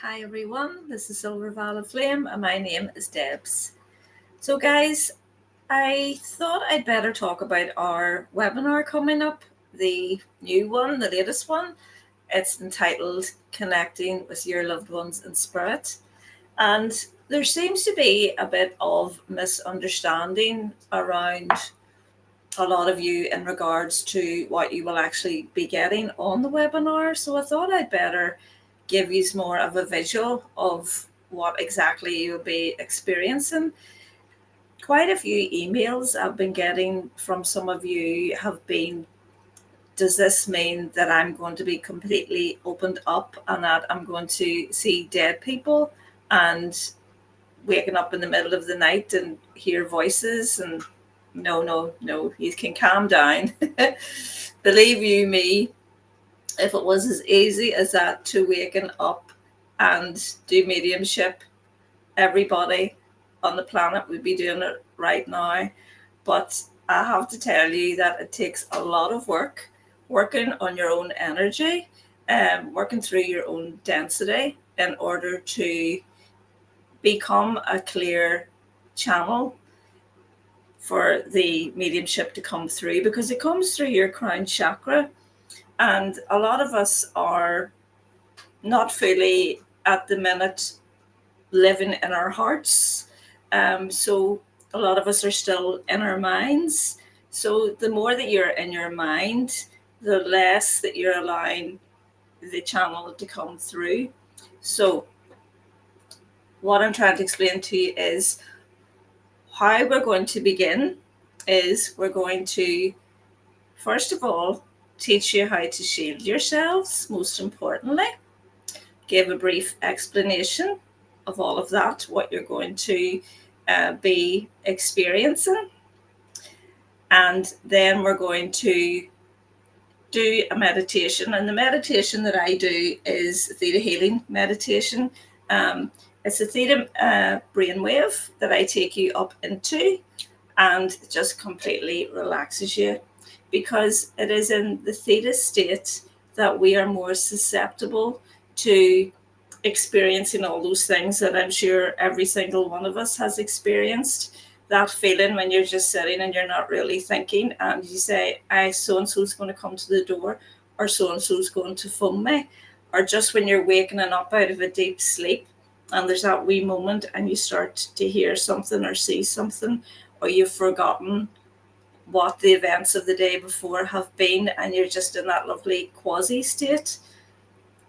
Hi everyone, this is Silver Valley Flame and my name is Debs. So guys, I thought I'd better talk about our webinar coming up, the new one, the latest one. It's entitled Connecting with Your Loved Ones in Spirit. And there seems to be a bit of misunderstanding around a lot of you in regards to what you will actually be getting on the webinar. So I thought I'd better give you more of a visual of what exactly you'll be experiencing. Quite a few emails I've been getting from some of you have been, does this mean that I'm going to be completely opened up and that I'm going to see dead people and waking up in the middle of the night and hear voices? And no, you can calm down. Believe you me, if it was as easy as that to waken up and do mediumship, everybody on the planet would be doing it right now. But I have to tell you that it takes a lot of work, working on your own energy and working through your own density in order to become a clear channel for the mediumship to come through, because it comes through your crown chakra. And a lot of us are not fully at the minute living in our hearts. So a lot of us are still in our minds. So the more that you're in your mind, the less that you're allowing the channel to come through. So what I'm trying to explain to you is how we're going to begin is we're going to, first of all, teach you how to shield yourselves, most importantly, give a brief explanation of all of that, what you're going to be experiencing. And then we're going to do a meditation. And the meditation that I do is theta healing meditation. It's a theta brainwave that I take you up into, and it just completely relaxes you, because it is in the theta state that we are more susceptible to experiencing all those things that I'm sure every single one of us has experienced. That feeling when you're just sitting and you're not really thinking, and you say, so and so's going to come to the door, or so and so's going to phone me, or just when you're waking up out of a deep sleep and there's that wee moment and you start to hear something or see something, or you've forgotten what the events of the day before have been and you're just in that lovely quasi state.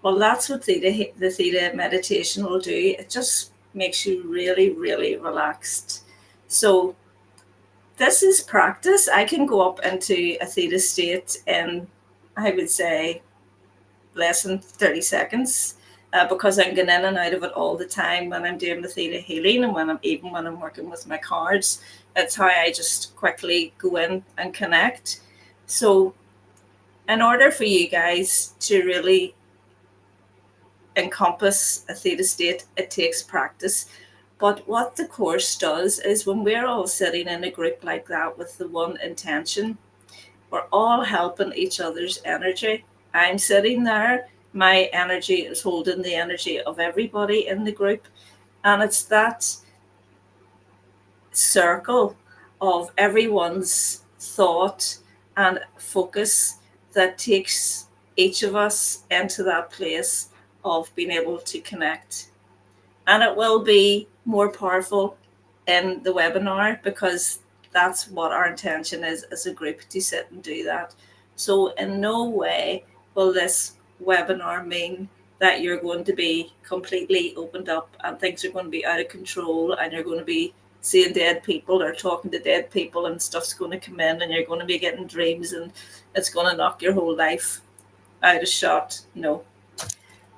Well, that's what the theta meditation will do. It just makes you really, really relaxed. So this is practice. I can go up into a theta state in, I would say, less than 30 seconds, because I'm going in and out of it all the time when I'm doing the theta healing, and when I'm working with my cards. It's how I just quickly go in and connect. So in order for you guys to really encompass a theta state, it takes practice. But what the course does is, when we're all sitting in a group like that with the one intention, we're all helping each other's energy. I'm sitting there, my energy is holding the energy of everybody in the group, and it's that circle of everyone's thought and focus that takes each of us into that place of being able to connect. And it will be more powerful in the webinar, because that's what our intention is as a group, to sit and do that. So in no way will this webinar mean that you're going to be completely opened up and things are going to be out of control and you're going to be seeing dead people or talking to dead people and stuff's going to come in and you're going to be getting dreams and it's going to knock your whole life out of shot. No.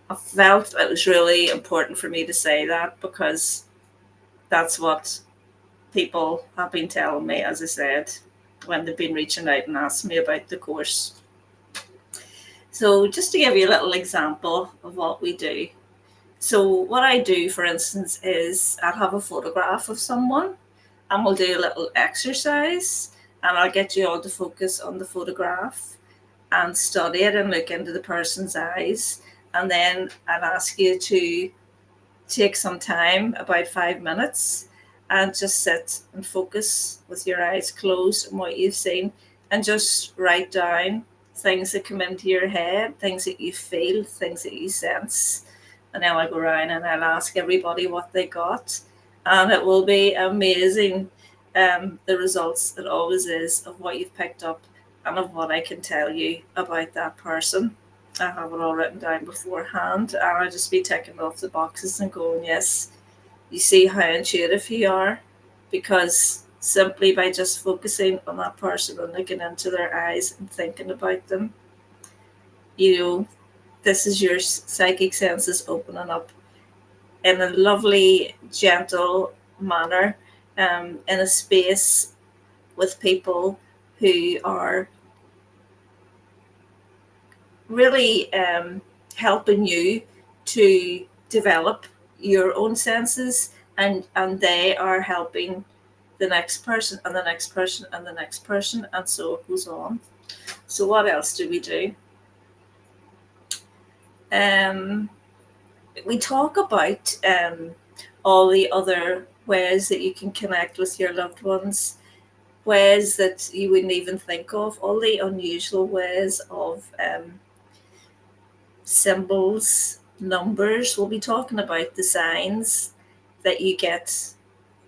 I felt it was really important for me to say that, because that's what people have been telling me, as I said, when they've been reaching out and asking me about the course. So just to give you a little example of what we do. So what I do, for instance, is I'll have a photograph of someone and we'll do a little exercise, and I'll get you all to focus on the photograph and study it and look into the person's eyes. And then I'll ask you to take some time, about 5 minutes, and just sit and focus with your eyes closed on what you've seen, and just write down things that come into your head, things that you feel, things that you sense. And then I'll go around and I'll ask everybody what they got. And it will be amazing, the results, it always is, of what you've picked up and of what I can tell you about that person. I have it all written down beforehand, and I'll just be ticking off the boxes and going, yes, you see how intuitive you are, because simply by just focusing on that person and looking into their eyes and thinking about them, you know, this is your psychic senses opening up in a lovely, gentle manner, in a space with people who are really helping you to develop your own senses, and they are helping the next person and the next person and the next person, and so it goes on. So what else do we do? We talk about all the other ways that you can connect with your loved ones, ways that you wouldn't even think of, all the unusual ways of symbols, numbers. We'll be talking about the signs that you get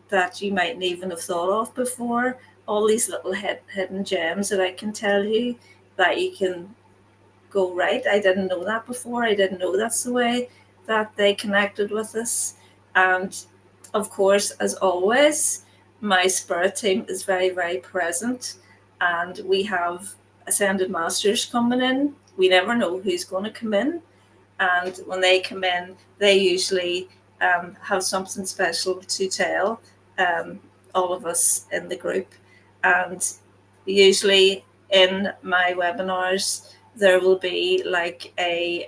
that you mightn't even have thought of before. All these little hidden gems that I can tell you that you can go, right, I didn't know that before. I didn't know that's the way that they connected with us. And of course, as always, my spirit team is very, very present. And we have Ascended Masters coming in. We never know who's going to come in. And when they come in, they usually have something special to tell all of us in the group. And usually in my webinars, there will be like a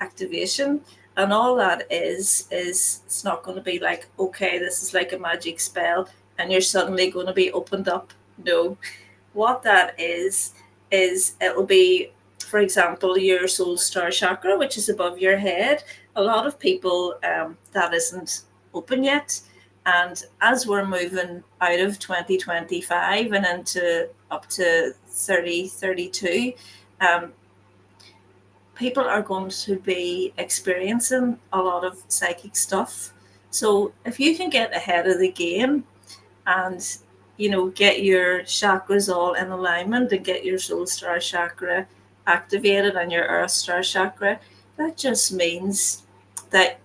activation, and all that is it's not going to be like, okay, this is like a magic spell and you're suddenly going to be opened up. No, what that is it will be, for example, your soul star chakra, which is above your head. A lot of people, that isn't open yet, and as we're moving out of 2025 and into up to 3032, people are going to be experiencing a lot of psychic stuff. So if you can get ahead of the game and, get your chakras all in alignment and get your soul star chakra activated and your earth star chakra, that just means that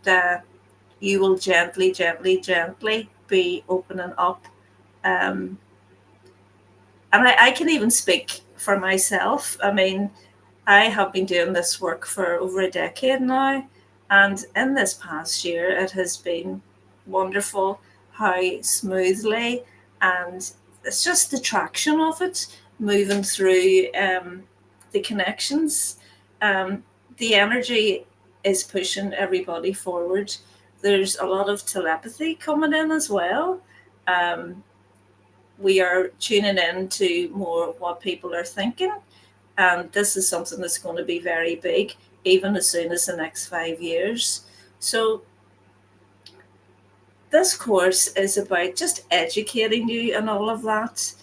you will gently, gently, gently be opening up. And I can even speak for myself. I mean, I have been doing this work for over a decade now, and in this past year, it has been wonderful how smoothly, and it's just the traction of it moving through the connections. The energy is pushing everybody forward. There's a lot of telepathy coming in as well. We are tuning in to more what people are thinking. And this is something that's going to be very big, even as soon as the next 5 years. So this course is about just educating you and all of that.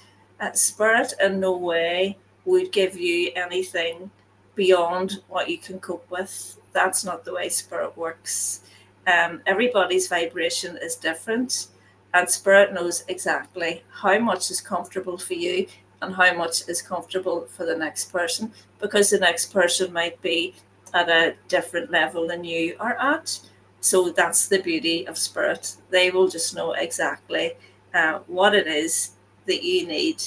Spirit in no way would give you anything beyond what you can cope with. That's not the way Spirit works. Everybody's vibration is different, and Spirit knows exactly how much is comfortable for you and how much is comfortable for the next person, because the next person might be at a different level than you are at. So that's the beauty of Spirit. They will just know exactly what it is that you need.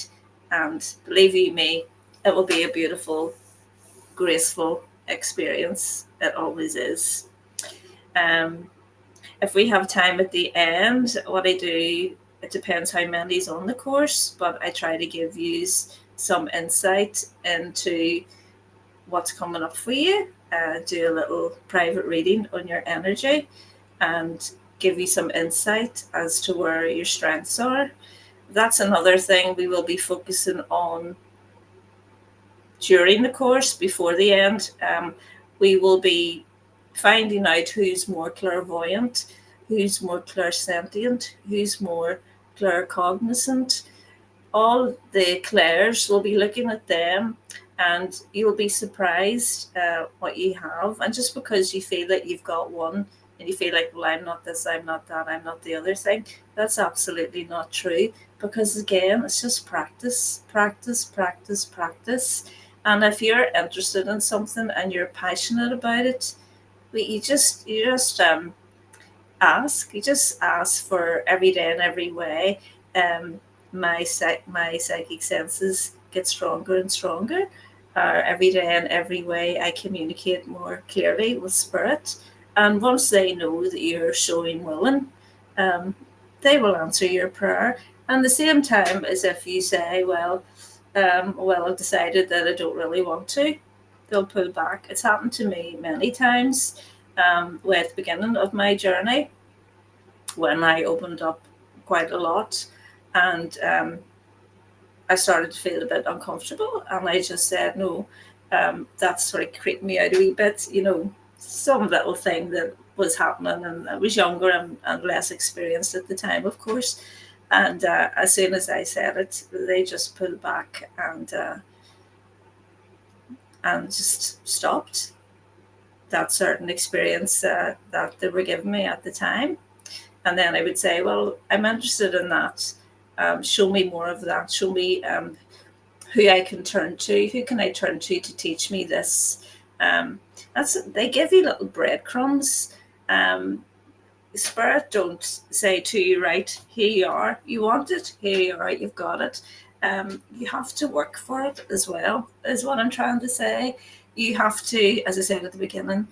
And believe you me, it will be a beautiful, graceful experience. It always is. If we have time at the end, what I do, it depends how many's on the course, but I try to give you some insight into what's coming up for you, do a little private reading on your energy, and give you some insight as to where your strengths are. That's another thing we will be focusing on during the course. Before the end, we will be finding out who's more clairvoyant, who's more clairsentient, who's more claircognizant. All the clairs will be looking at them, and you'll be surprised what you have. And just because you feel that you've got one and you feel like, well, I'm not this, I'm not that, I'm not the other thing, that's absolutely not true. Because again, it's just practice, practice, practice, practice. And if you're interested in something and you're passionate about it, you just ask. You just ask for every day and every way. My psychic senses get stronger and stronger. Every day and every way, I communicate more clearly with spirit. And once they know that you're showing willing, they will answer your prayer. And the same time as if you say, well, I've decided that I don't really want to, they'll pull back. It's happened to me many times. At the beginning of my journey, when I opened up quite a lot, and I started to feel a bit uncomfortable, and I just said no. That sort of creeped me out a wee bit, some little thing that was happening, and I was younger and less experienced at the time, of course. And as soon as I said it, they just pulled back and just stopped that certain experience that they were giving me at the time. And then I would say, well, I'm interested in that. Show me more of that. Show me who I can turn to. Who can I turn to teach me this? They give you little breadcrumbs. Spirit don't say to you, right, here you are. You want it, here you are, you've got it. You have to work for it as well, is what I'm trying to say. You have to, as I said at the beginning,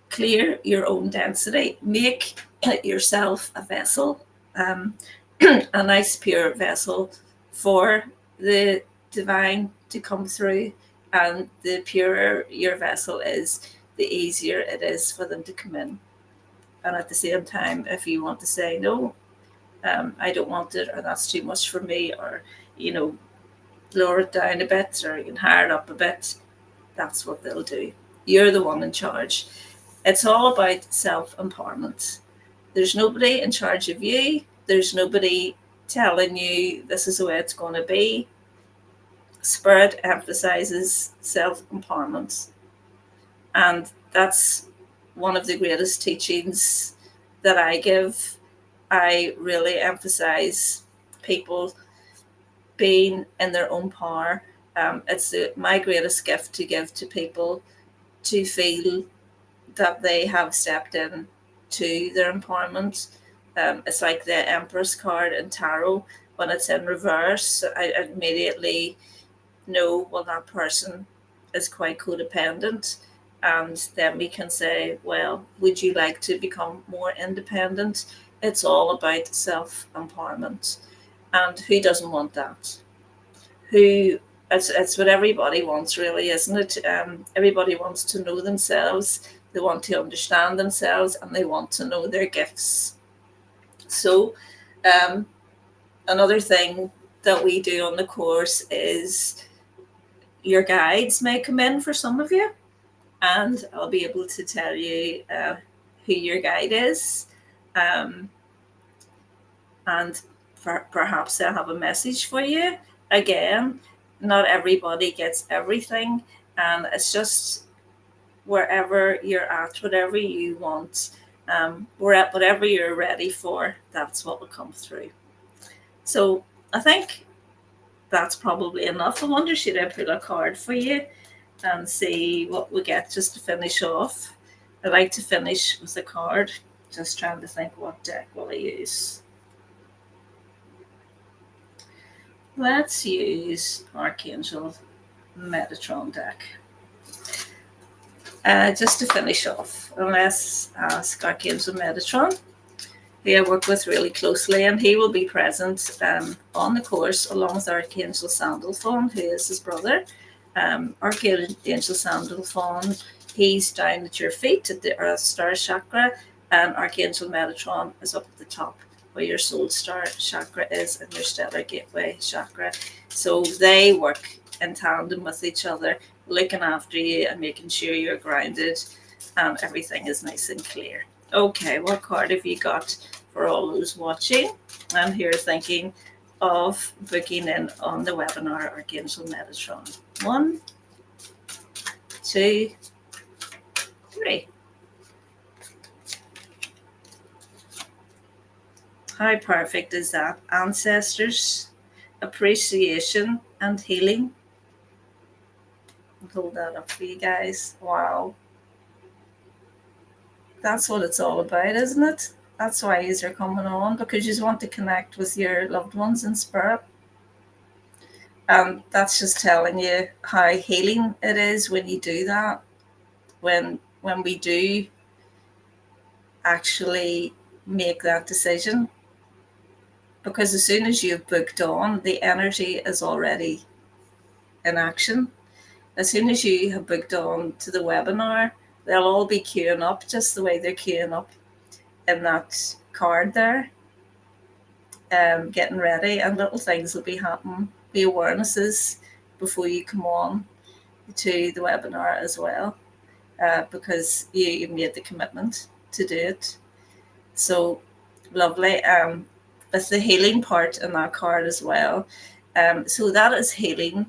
clear your own density. Make yourself a vessel, a nice pure vessel for the divine to come through. And the purer your vessel is, the easier it is for them to come in. And at the same time, if you want to say, no, I don't want it, or that's too much for me, or, lower it down a bit, or you can higher it up a bit, that's what they'll do. You're the one in charge. It's all about self-empowerment. There's nobody in charge of you. There's nobody telling you this is the way it's going to be. Spirit emphasizes self-empowerment. And that's one of the greatest teachings that I give. I really emphasize people being in their own power. It's my greatest gift to give to people, to feel that they have stepped in to their empowerment. It's like the Empress card in tarot. When it's in reverse, I immediately know, well, that person is quite codependent. And then we can say, well, would you like to become more independent? It's all about self-empowerment. And who doesn't want that? It's what everybody wants, really, isn't it? Everybody wants to know themselves. They want to understand themselves, and they want to know their gifts. So another thing that we do on the course is your guides may come in for some of you, and I'll be able to tell you who your guide is, and perhaps they'll have a message for you. Again, not everybody gets everything, and it's just wherever you're at, whatever you want, whatever you're ready for, that's what will come through. So I think that's probably enough. I wonder, should I pull a card for you and see what we get just to finish off? I like to finish with a card. Just trying to think, what deck will I use? Let's use Archangel Metatron deck. Just to finish off, and let's ask Archangel Metatron, who I work with really closely, and he will be present on the course along with Archangel Sandalphon, who is his brother. Archangel Sandalphon, he's down at your feet at the Earth Star Chakra, and Archangel Metatron is up at the top where your Soul Star Chakra is and your Stellar Gateway Chakra. So they work in tandem with each other, looking after you and making sure you're grounded. and everything is nice and clear. Okay, what card have you got for all those watching and who are thinking of booking in on the webinar Archangel Metatron? 1, 2, 3. How perfect is that? Ancestors, appreciation, and healing. I'll hold that up for you guys. Wow. That's what it's all about, isn't it? That's why you're coming on, because you want to connect with your loved ones in spirit. And that's just telling you how healing it is when you do that. When we do actually make that decision. Because as soon as you've booked on, the energy is already in action. As soon as you have booked on to the webinar, they'll all be queuing up just the way they're queuing up in that card there, getting ready, and little things will be happening, the awarenesses before you come on to the webinar as well, because you made the commitment to do it. So lovely. With the healing part in that card as well. So that is healing.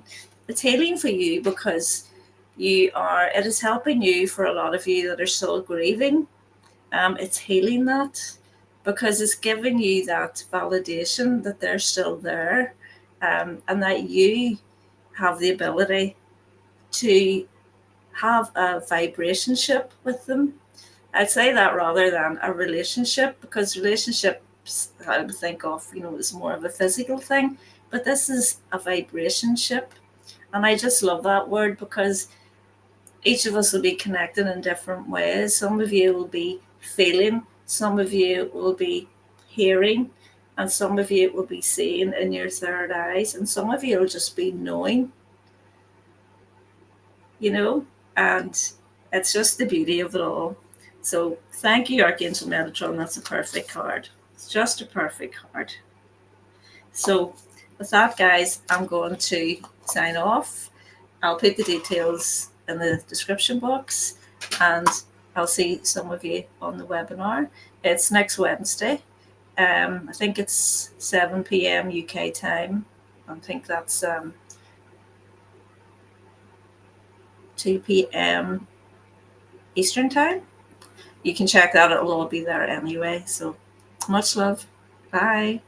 It's healing for you because it is helping you, for a lot of you that are still grieving. It's healing that because it's giving you that validation that they're still there, and that you have the ability to have a vibrationship with them. I'd say that rather than a relationship, because relationships I would think of, is more of a physical thing, but this is a vibrationship. And I just love that word because each of us will be connected in different ways. Some of you will be feeling, some of you will be hearing, and some of you will be seeing in your third eyes, and some of you will just be knowing, and it's just the beauty of it all. So thank you, Archangel Metatron. That's a perfect card. It's just a perfect card. So with that, guys, I'm going to sign off. I'll put the details in the description box, and I'll see some of you on the webinar. It's next Wednesday. I think it's 7 p.m. UK time. I think that's 2 p.m. Eastern time. You can check that. It'll all be there anyway. So much love. Bye.